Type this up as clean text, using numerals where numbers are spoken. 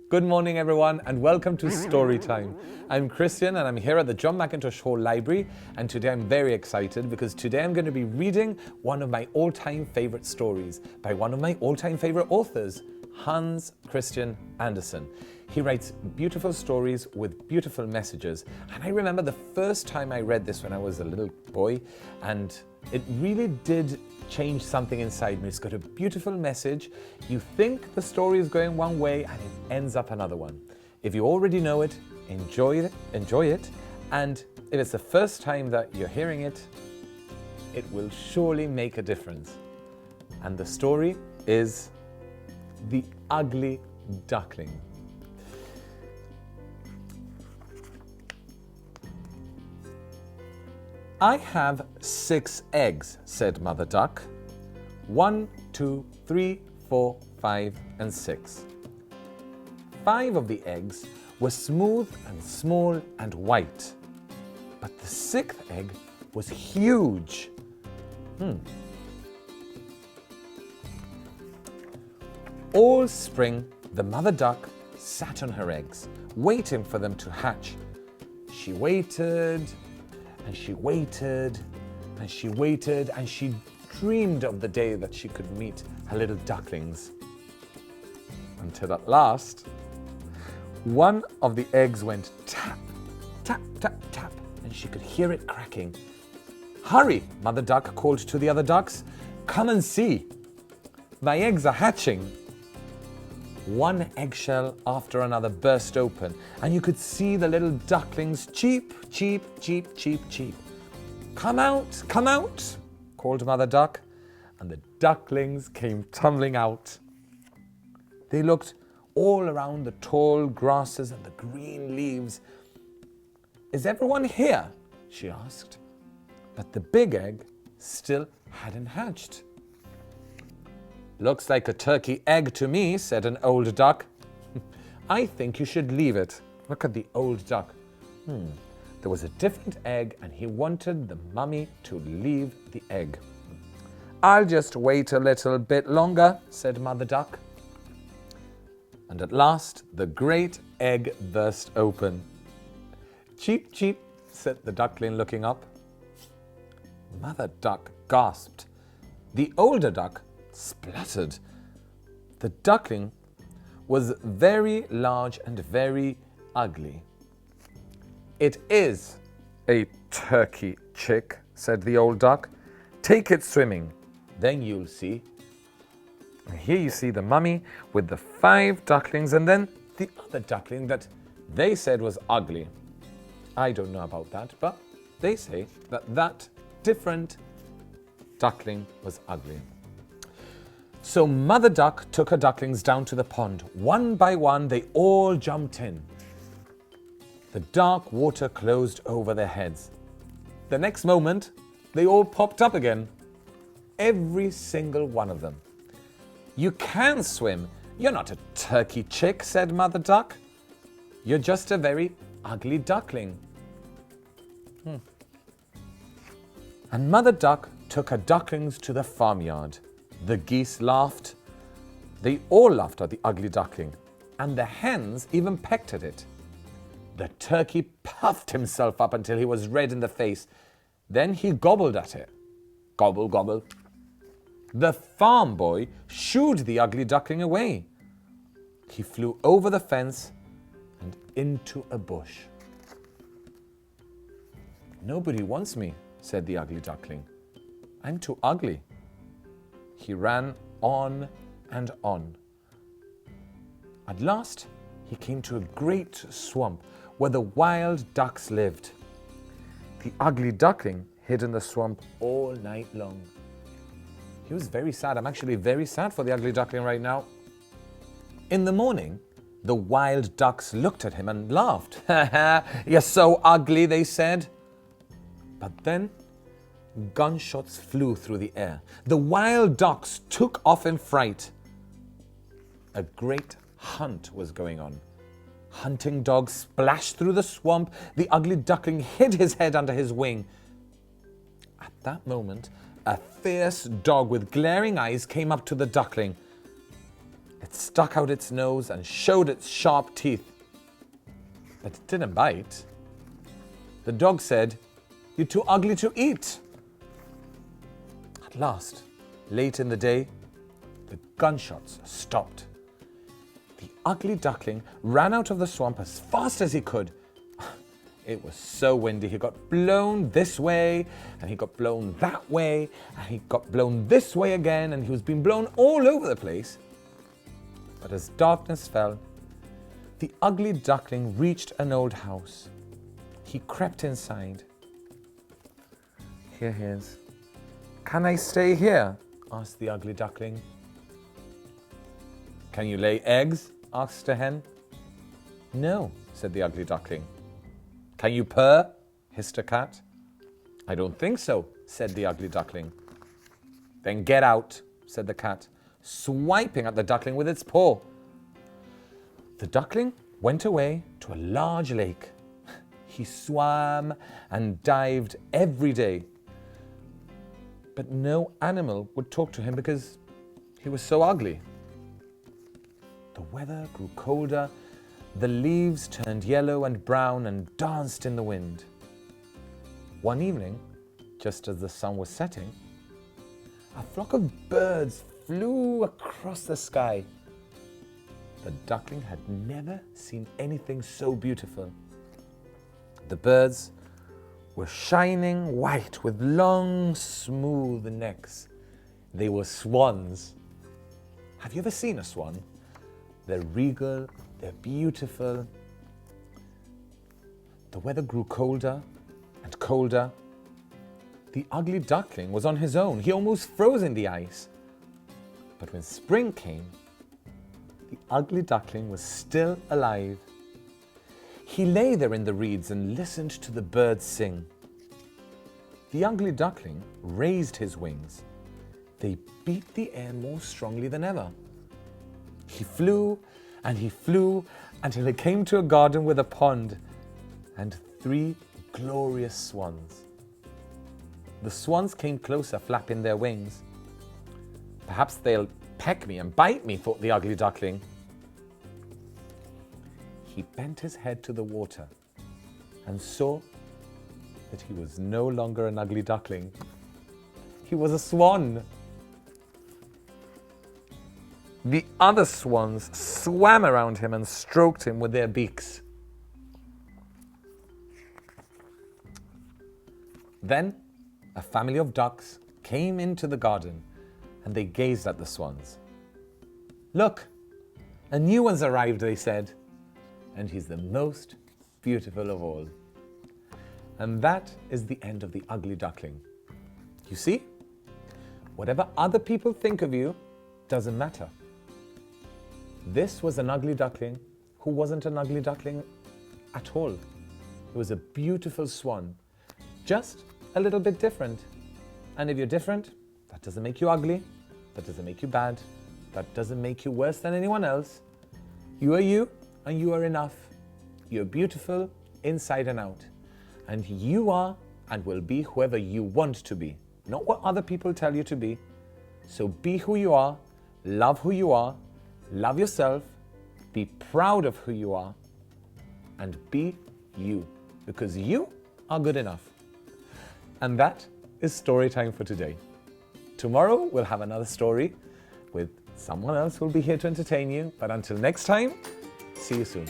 Good morning, everyone, and welcome to Story Time. I'm Christian, and I'm here at the John Mackintosh Hall Library, and today I'm very excited because today I'm going to be reading one of my all-time favorite stories by one of my all-time favorite authors, Hans Christian Andersen. He writes beautiful stories with beautiful messages, and I remember the first time I read this when I was a little boy, and it really did change something inside me. It's got a beautiful message. You think the story is going one way and it ends up another one. If you already know it, enjoy it. And if it's the first time that you're hearing it, it will surely make a difference. And the story is The Ugly Duckling. I have 6 eggs, said Mother Duck. 1, 2, 3, 4, 5, and 6. 5 of the eggs were smooth and small and white, but the 6th egg was huge. All spring, the mother duck sat on her eggs, waiting for them to hatch. She waited, and she waited, and she waited, and she dreamed of the day that she could meet her little ducklings. Until at last, one of the eggs went tap, tap, tap, tap, and she could hear it cracking. "Hurry," Mother Duck called to the other ducks. "Come and see. My eggs are hatching." One eggshell after another burst open, and you could see the little ducklings cheep, cheep, cheep, cheep, cheep. Come out, called Mother Duck, and the ducklings came tumbling out. They looked all around the tall grasses and the green leaves. "Is everyone here?" she asked. But the big egg still hadn't hatched. "Looks like a turkey egg to me," said an old duck. "I think you should leave it." Look at the old duck. There was a different egg, and he wanted the mummy to leave the egg. "I'll just wait a little bit longer," said Mother Duck. And at last, the great egg burst open. "Cheep, cheep," said the duckling, looking up. Mother Duck gasped. The older duck spluttered. The duckling was very large and very ugly. "It is a turkey chick," said the old duck. "Take it swimming, then you'll see." And here you see the mummy with the 5 ducklings, and then the other duckling that they said was ugly. I don't know about that, but they say that different duckling was ugly. So Mother Duck took her ducklings down to the pond. One by one, they all jumped in. The dark water closed over their heads. The next moment, they all popped up again. Every single one of them. "You can swim. You're not a turkey chick," said Mother Duck. "You're just a very ugly duckling." And Mother Duck took her ducklings to the farmyard. The geese laughed. They all laughed at the ugly duckling, and the hens even pecked at it. The turkey puffed himself up until he was red in the face. Then he gobbled at it. Gobble, gobble. The farm boy shooed the ugly duckling away. He flew over the fence and into a bush. "Nobody wants me," said the ugly duckling. "I'm too ugly." He ran on and on. At last, he came to a great swamp where the wild ducks lived. The ugly duckling hid in the swamp all night long. He was very sad. I'm actually very sad for the ugly duckling right now. In the morning, the wild ducks looked at him and laughed. "Ha ha, you're so ugly," they said. But then, gunshots flew through the air. The wild ducks took off in fright. A great hunt was going on. Hunting dogs splashed through the swamp. The ugly duckling hid his head under his wing. At that moment, a fierce dog with glaring eyes came up to the duckling. It stuck out its nose and showed its sharp teeth. But it didn't bite. The dog said, "You're too ugly to eat." At last, late in the day, the gunshots stopped. The ugly duckling ran out of the swamp as fast as he could. It was so windy, he got blown this way, and he got blown that way, and he got blown this way again, and he was being blown all over the place. But as darkness fell, the ugly duckling reached an old house. He crept inside. "Here he is." "Can I stay here?" asked the ugly duckling. "Can you lay eggs?" asked the hen. "No," said the ugly duckling. "Can you purr?" hissed a cat. "I don't think so," said the ugly duckling. "Then get out," said the cat, swiping at the duckling with its paw. The duckling went away to a large lake. He swam and dived every day. But no animal would talk to him because he was so ugly. The weather grew colder. The leaves turned yellow and brown and danced in the wind. One evening, just as the sun was setting, a flock of birds flew across the sky. The duckling had never seen anything so beautiful. The birds were shining white with long, smooth necks. They were swans. Have you ever seen a swan? They're regal, they're beautiful. The weather grew colder and colder. The ugly duckling was on his own. He almost froze in the ice. But when spring came, the ugly duckling was still alive. He lay there in the reeds and listened to the birds sing. The ugly duckling raised his wings. They beat the air more strongly than ever. He flew and he flew until he came to a garden with a pond and 3 glorious swans. The swans came closer, flapping their wings. "Perhaps they'll peck me and bite me," thought the ugly duckling. He bent his head to the water and saw that he was no longer an ugly duckling. He was a swan. The other swans swam around him and stroked him with their beaks. Then a family of ducks came into the garden and they gazed at the swans. "Look, a new one's arrived," they said, "and he's the most beautiful of all." And that is the end of the ugly duckling. You see, whatever other people think of you doesn't matter. This was an ugly duckling who wasn't an ugly duckling at all. It was a beautiful swan, just a little bit different. And if you're different, that doesn't make you ugly, that doesn't make you bad, that doesn't make you worse than anyone else. You are you, and you are enough. You're beautiful inside and out. And you are and will be whoever you want to be, not what other people tell you to be. So be who you are, love who you are, love yourself, be proud of who you are, and be you, because you are good enough. And that is story time for today. Tomorrow we'll have another story with someone else who'll be here to entertain you. But until next time, see you soon.